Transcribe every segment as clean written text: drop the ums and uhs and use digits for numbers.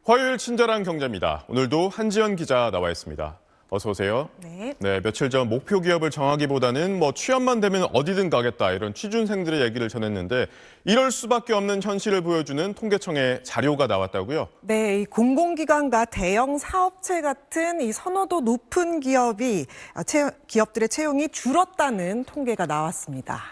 화요일 친절한 경제입니다. 오늘도 한지연 기자 나와 있습니다. 어서 오세요. 네. 네, 며칠 전 목표 기업을 정하기보다는 취업만 되면 어디든 가겠다 이런 취준생들의 얘기를 전했는데 이럴 수밖에 없는 현실을 보여주는 통계청의 자료가 나왔다고요? 네, 이 공공기관과 대형 사업체 같은 이 선호도 높은 기업들의 채용이 줄었다는 통계가 나왔습니다.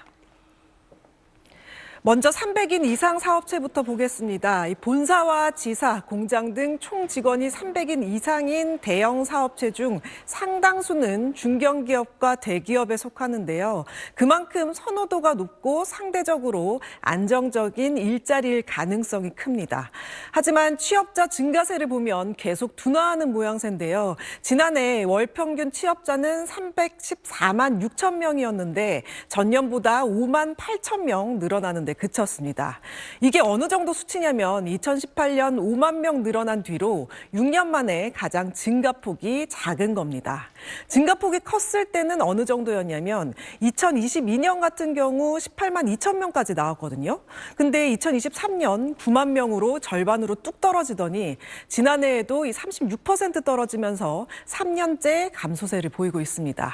먼저 300인 이상 사업체부터 보겠습니다. 이 본사와 지사, 공장 등 총 직원이 300인 이상인 대형 사업체 중 상당수는 중견기업과 대기업에 속하는데요. 그만큼 선호도가 높고 상대적으로 안정적인 일자리일 가능성이 큽니다. 하지만 취업자 증가세를 보면 계속 둔화하는 모양새인데요. 지난해 월 평균 취업자는 314만 6천 명이었는데 전년보다 5만 8천 명 늘어나는데 그쳤습니다. 이게 어느 정도 수치냐면 2018년 5만 명 늘어난 뒤로 6년 만에 가장 증가폭이 작은 겁니다. 증가폭이 컸을 때는 어느 정도였냐면 2022년 같은 경우 18만 2천 명까지 나왔거든요. 근데 2023년 9만 명으로 절반으로 뚝 떨어지더니 지난해에도 이 36% 떨어지면서 3년째 감소세를 보이고 있습니다.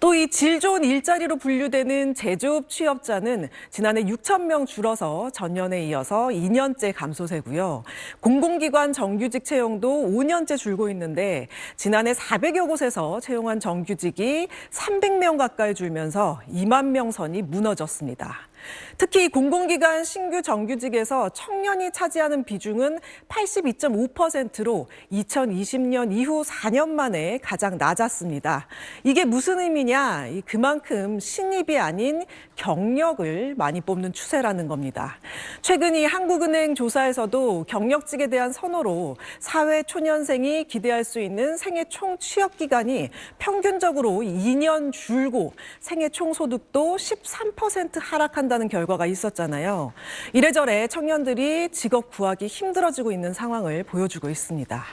또 이 질 좋은 일자리로 분류되는 제조업 취업자는 지난해 6천 명 줄어서 전년에 이어서 2년째 감소세고요. 공공기관 정규직 채용도 5년째 줄고 있는데 지난해 400여 곳에서 채용한 정규직이 300명 가까이 줄면서 2만 명 선이 무너졌습니다. 특히 공공기관 신규 정규직에서 청년이 차지하는 비중은 82.5%로 2020년 이후 4년 만에 가장 낮았습니다. 이게 무슨 의미냐? 그만큼 신입이 아닌 경력을 많이 뽑는 추세라는 겁니다. 최근 이 한국은행 조사에서도 경력직에 대한 선호로 사회 초년생이 기대할 수 있는 생애 총 취업 기간이 평균적으로 2년 줄고 생애 총 소득도 13% 하락한다는 결과가 있었잖아요. 이래저래 청년들이 직업 구하기 힘들어지고 있는 상황을 보여주고 있습니다.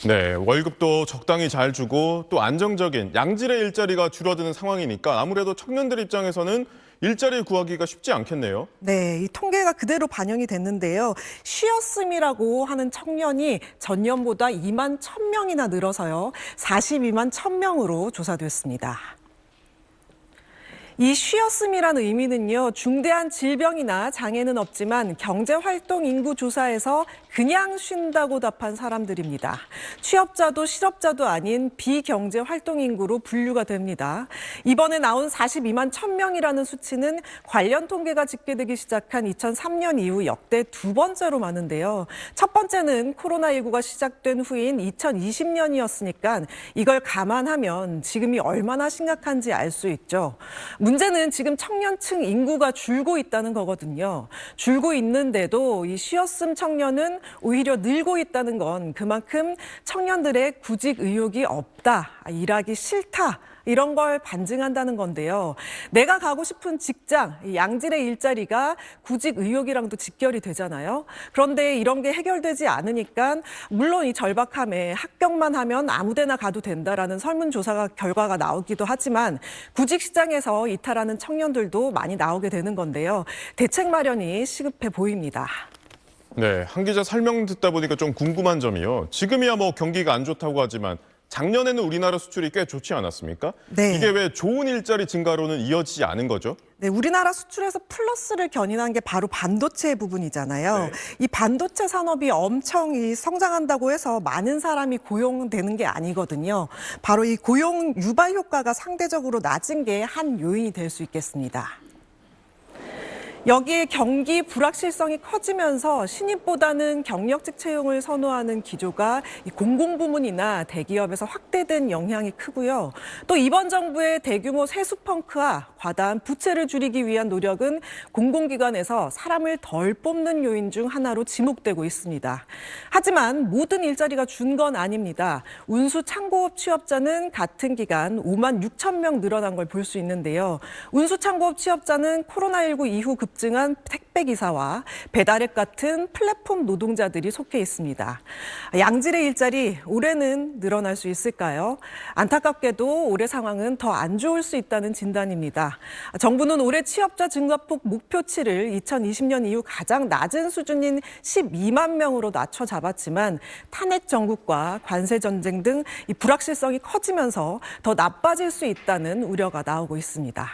네, 월급도 적당히 잘 주고 또 안정적인 양질의 일자리가 줄어드는 상황이니까 아무래도 청년들 입장에서는 일자리 구하기가 쉽지 않겠네요. 네, 이 통계가 그대로 반영이 됐는데요. 쉬었음이라고 하는 청년이 전년보다 2만 1,000명이나 늘어서요. 42만 1,000명으로 조사됐습니다. 이 쉬었음이라는 의미는요, 중대한 질병이나 장애는 없지만 경제활동 인구 조사에서 그냥 쉰다고 답한 사람들입니다. 취업자도 실업자도 아닌 비경제활동 인구로 분류가 됩니다. 이번에 나온 42만 1,000명이라는 수치는 관련 통계가 집계되기 시작한 2003년 이후 역대 두 번째로 많은데요. 첫 번째는 코로나19가 시작된 후인 2020년이었으니까 이걸 감안하면 지금이 얼마나 심각한지 알 수 있죠. 문제는 지금 청년층 인구가 줄고 있다는 거거든요. 줄고 있는데도 이 쉬었음 청년은 오히려 늘고 있다는 건 그만큼 청년들의 구직 의욕이 없다, 일하기 싫다, 이런 걸 반증한다는 건데요. 내가 가고 싶은 직장, 양질의 일자리가 구직 의욕이랑도 직결이 되잖아요. 그런데 이런 게 해결되지 않으니까 물론 이 절박함에 합격만 하면 아무 데나 가도 된다라는 설문조사 결과가 나오기도 하지만 구직 시장에서 이탈하는 청년들도 많이 나오게 되는 건데요. 대책 마련이 시급해 보입니다. 네, 한 기자 설명 듣다 보니까 좀 궁금한 점이요. 지금이야 경기가 안 좋다고 하지만 작년에는 우리나라 수출이 꽤 좋지 않았습니까? 네. 이게 왜 좋은 일자리 증가로는 이어지지 않은 거죠? 네, 우리나라 수출에서 플러스를 견인한 게 바로 반도체 부분이잖아요. 네. 이 반도체 산업이 엄청 성장한다고 해서 많은 사람이 고용되는 게 아니거든요. 바로 이 고용 유발 효과가 상대적으로 낮은 게 한 요인이 될 수 있겠습니다. 여기에 경기 불확실성이 커지면서 신입보다는 경력직 채용을 선호하는 기조가 공공부문이나 대기업에서 확대된 영향이 크고요. 또 이번 정부의 대규모 세수 펑크와 과다한 부채를 줄이기 위한 노력은 공공기관에서 사람을 덜 뽑는 요인 중 하나로 지목되고 있습니다. 하지만 모든 일자리가 준 건 아닙니다. 운수 창고업 취업자는 같은 기간 5만 6천 명 늘어난 걸 볼 수 있는데요. 운수 창고업 취업자는 코로나19 이후 급 급증한 택배기사와 배달앱 같은 플랫폼 노동자들이 속해 있습니다. 양질의 일자리 올해는 늘어날 수 있을까요? 안타깝게도 올해 상황은 더 안 좋을 수 있다는 진단입니다. 정부는 올해 취업자 증가폭 목표치를 2020년 이후 가장 낮은 수준인 12만 명으로 낮춰 잡았지만 탄핵 정국과 관세 전쟁 등 이 불확실성이 커지면서 더 나빠질 수 있다는 우려가 나오고 있습니다.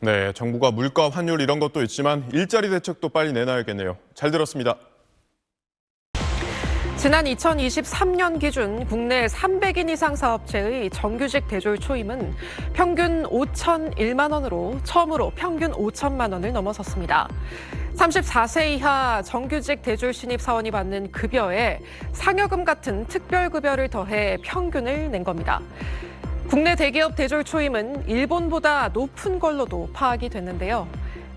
네, 정부가 물가, 환율 이런 것도 있지만 일자리 대책도 빨리 내놔야겠네요. 잘 들었습니다. 지난 2023년 기준 국내 300인 이상 사업체의 정규직 대졸 초임은 평균 5,001만 원으로 처음으로 평균 5천만 원을 넘어섰습니다. 34세 이하 정규직 대졸 신입 사원이 받는 급여에 상여금 같은 특별급여를 더해 평균을 낸 겁니다. 국내 대기업 대졸 초임은 일본보다 높은 걸로도 파악이 됐는데요.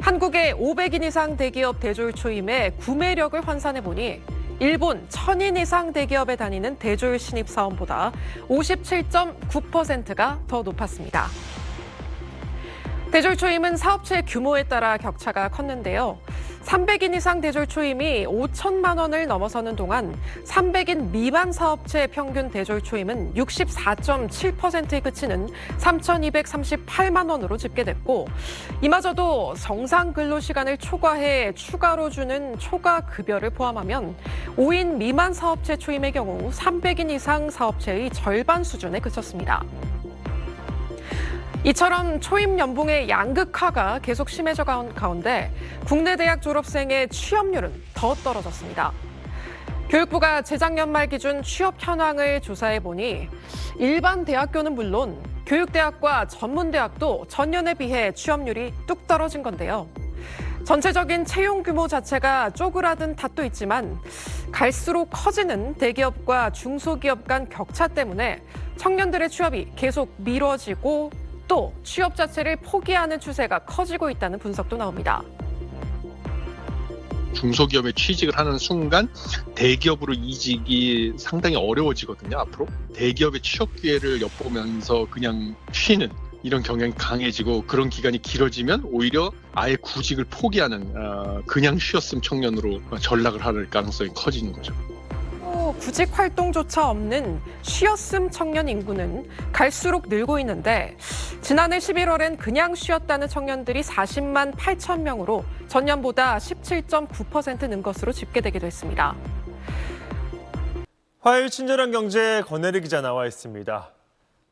한국의 500인 이상 대기업 대졸 초임의 구매력을 환산해보니 일본 1,000인 이상 대기업에 다니는 대졸 신입 사원보다 57.9%가 더 높았습니다. 대졸 초임은 사업체 규모에 따라 격차가 컸는데요. 300인 이상 대졸 초임이 5천만 원을 넘어서는 동안 300인 미만 사업체 평균 대졸 초임은 64.7%에 그치는 3,238만 원으로 집계됐고 이마저도 정상 근로시간을 초과해 추가로 주는 초과 급여를 포함하면 5인 미만 사업체 초임의 경우 300인 이상 사업체의 절반 수준에 그쳤습니다. 이처럼 초임 연봉의 양극화가 계속 심해져 간 가운데 국내 대학 졸업생의 취업률은 더 떨어졌습니다. 교육부가 재작년 말 기준 취업 현황을 조사해보니 일반 대학교는 물론 교육대학과 전문대학도 전년에 비해 취업률이 뚝 떨어진 건데요. 전체적인 채용 규모 자체가 쪼그라든 탓도 있지만 갈수록 커지는 대기업과 중소기업 간 격차 때문에 청년들의 취업이 계속 미뤄지고 또 취업 자체를 포기하는 추세가 커지고 있다는 분석도 나옵니다. 중소기업에 취직을 하는 순간 대기업으로 이직이 상당히 어려워지거든요. 앞으로 대기업의 취업 기회를 엿보면서 그냥 쉬는 이런 경향이 강해지고 그런 기간이 길어지면 오히려 아예 구직을 포기하는 그냥 쉬었음 청년으로 전락을 할 가능성이 커지는 거죠. 구직 활동조차 없는 쉬었음 청년 인구는 갈수록 늘고 있는데 지난해 11월엔 그냥 쉬었다는 청년들이 40만 8천 명으로 전년보다 17.9% 는 것으로 집계되기도 했습니다. 화요일 친절한 경제에 권혜리 기자 나와 있습니다.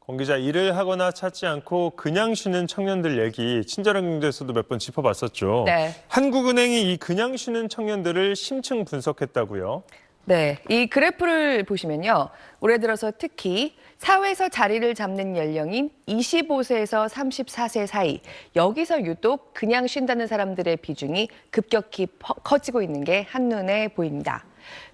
권 기자, 일을 하거나 찾지 않고 그냥 쉬는 청년들 얘기 친절한 경제에서도 몇 번 짚어봤었죠. 네. 한국은행이 이 그냥 쉬는 청년들을 심층 분석했다고요? 네, 이 그래프를 보시면요. 올해 들어서 특히 사회에서 자리를 잡는 연령인 25세에서 34세 사이, 여기서 유독 그냥 쉰다는 사람들의 비중이 급격히 커지고 있는 게 한눈에 보입니다.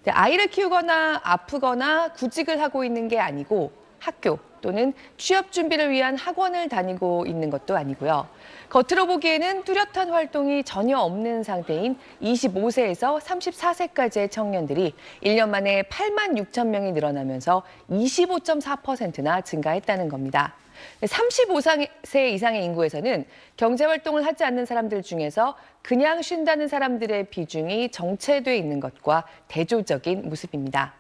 아이를 키우거나 아프거나 구직을 하고 있는 게 아니고 학교 또는 취업 준비를 위한 학원을 다니고 있는 것도 아니고요. 겉으로 보기에는 뚜렷한 활동이 전혀 없는 상태인 25세에서 34세까지의 청년들이 1년 만에 8만 6천 명이 늘어나면서 25.4%나 증가했다는 겁니다. 35세 이상의 인구에서는 경제활동을 하지 않는 사람들 중에서 그냥 쉰다는 사람들의 비중이 정체돼 있는 것과 대조적인 모습입니다.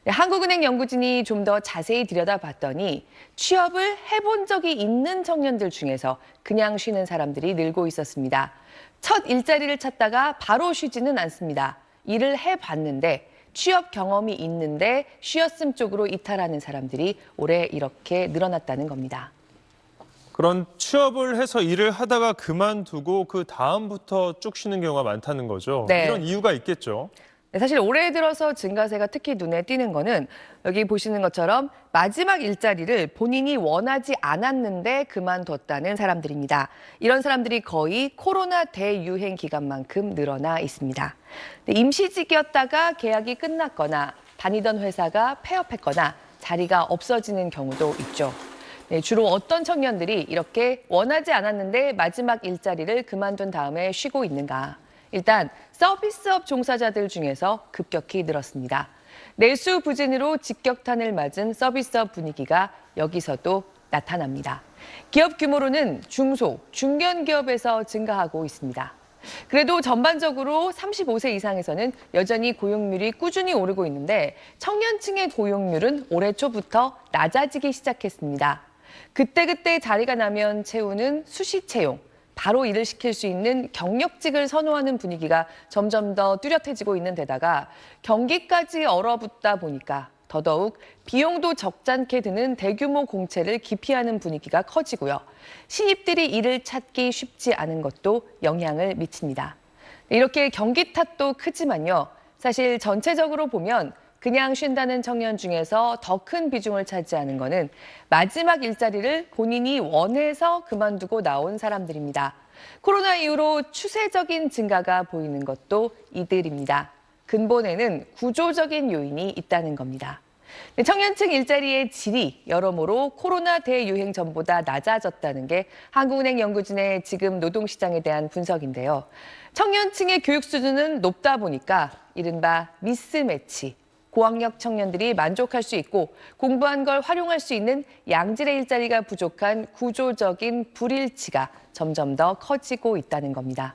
한국은행 연구진이 좀 더 자세히 들여다봤더니 취업을 해본 적이 있는 청년들 중에서 그냥 쉬는 사람들이 늘고 있었습니다. 첫 일자리를 찾다가 바로 쉬지는 않습니다. 일을 해봤는데 취업 경험이 있는데 쉬었음 쪽으로 이탈하는 사람들이 올해 이렇게 늘어났다는 겁니다. 그런 취업을 해서 일을 하다가 그만두고 그 다음부터 쭉 쉬는 경우가 많다는 거죠. 네. 이런 이유가 있겠죠. 사실 올해 들어서 증가세가 특히 눈에 띄는 거는 여기 보시는 것처럼 마지막 일자리를 본인이 원하지 않았는데 그만뒀다는 사람들입니다. 이런 사람들이 거의 코로나 대유행 기간만큼 늘어나 있습니다. 임시직이었다가 계약이 끝났거나 다니던 회사가 폐업했거나 자리가 없어지는 경우도 있죠. 네, 주로 어떤 청년들이 이렇게 원하지 않았는데 마지막 일자리를 그만둔 다음에 쉬고 있는가? 일단 서비스업 종사자들 중에서 급격히 늘었습니다. 내수 부진으로 직격탄을 맞은 서비스업 분위기가 여기서도 나타납니다. 기업 규모로는 중소, 중견 기업에서 증가하고 있습니다. 그래도 전반적으로 35세 이상에서는 여전히 고용률이 꾸준히 오르고 있는데 청년층의 고용률은 올해 초부터 낮아지기 시작했습니다. 그때그때 자리가 나면 채우는 수시 채용, 바로 일을 시킬 수 있는 경력직을 선호하는 분위기가 점점 더 뚜렷해지고 있는 데다가 경기까지 얼어붙다 보니까 더더욱 비용도 적잖게 드는 대규모 공채를 기피하는 분위기가 커지고요. 신입들이 일을 찾기 쉽지 않은 것도 영향을 미칩니다. 이렇게 경기 탓도 크지만요. 사실 전체적으로 보면 그냥 쉰다는 청년 중에서 더 큰 비중을 차지하는 거는 마지막 일자리를 본인이 원해서 그만두고 나온 사람들입니다. 코로나 이후로 추세적인 증가가 보이는 것도 이들입니다. 근본에는 구조적인 요인이 있다는 겁니다. 청년층 일자리의 질이 여러모로 코로나 대유행 전보다 낮아졌다는 게 한국은행 연구진의 지금 노동시장에 대한 분석인데요. 청년층의 교육 수준은 높다 보니까 이른바 미스매치, 고학력 청년들이 만족할 수 있고 공부한 걸 활용할 수 있는 양질의 일자리가 부족한 구조적인 불일치가 점점 더 커지고 있다는 겁니다.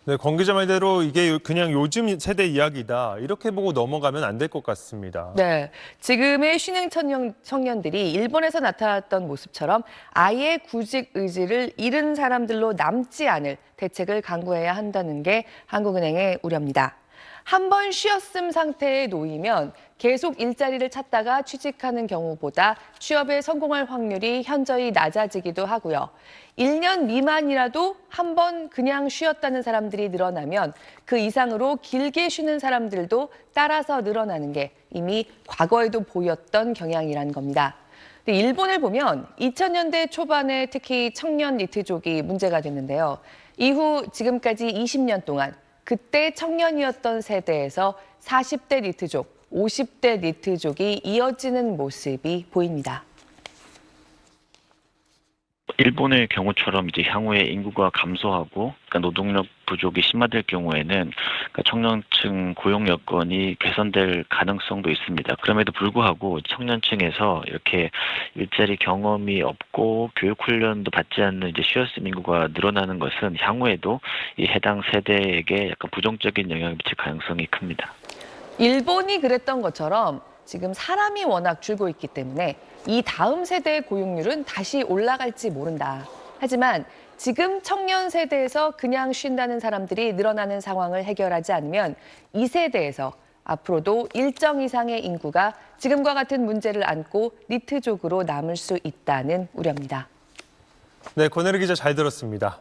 네, 권 기자 말대로 이게 그냥 요즘 세대 이야기다. 이렇게 보고 넘어가면 안 될 것 같습니다. 네, 지금의 신흥 청년들이 일본에서 나타났던 모습처럼 아예 구직 의지를 잃은 사람들로 남지 않을 대책을 강구해야 한다는 게 한국은행의 우려입니다. 한 번 쉬었음 상태에 놓이면 계속 일자리를 찾다가 취직하는 경우보다 취업에 성공할 확률이 현저히 낮아지기도 하고요. 1년 미만이라도 한 번 그냥 쉬었다는 사람들이 늘어나면 그 이상으로 길게 쉬는 사람들도 따라서 늘어나는 게 이미 과거에도 보였던 경향이란 겁니다. 일본을 보면 2000년대 초반에 특히 청년 니트족이 문제가 됐는데요. 이후 지금까지 20년 동안 그때 청년이었던 세대에서 40대 니트족, 50대 니트족이 이어지는 모습이 보입니다. 일본의 경우처럼 이제 향후에 인구가 감소하고 그러니까 노동력 부족이 심화될 경우에는 그러니까 청년층 고용 여건이 개선될 가능성도 있습니다. 그럼에도 불구하고 청년층에서 이렇게 일자리 경험이 없고 교육 훈련도 받지 않는 이제 쉬었음 인구가 늘어나는 것은 향후에도 이 해당 세대에게 약간 부정적인 영향을 미칠 가능성이 큽니다. 일본이 그랬던 것처럼 지금 사람이 워낙 줄고 있기 때문에 이 다음 세대의 고용률은 다시 올라갈지 모른다. 하지만 지금 청년 세대에서 그냥 쉰다는 사람들이 늘어나는 상황을 해결하지 않으면 이 세대에서 앞으로도 일정 이상의 인구가 지금과 같은 문제를 안고 니트족으로 남을 수 있다는 우려입니다. 네, 권혜리 기자 잘 들었습니다.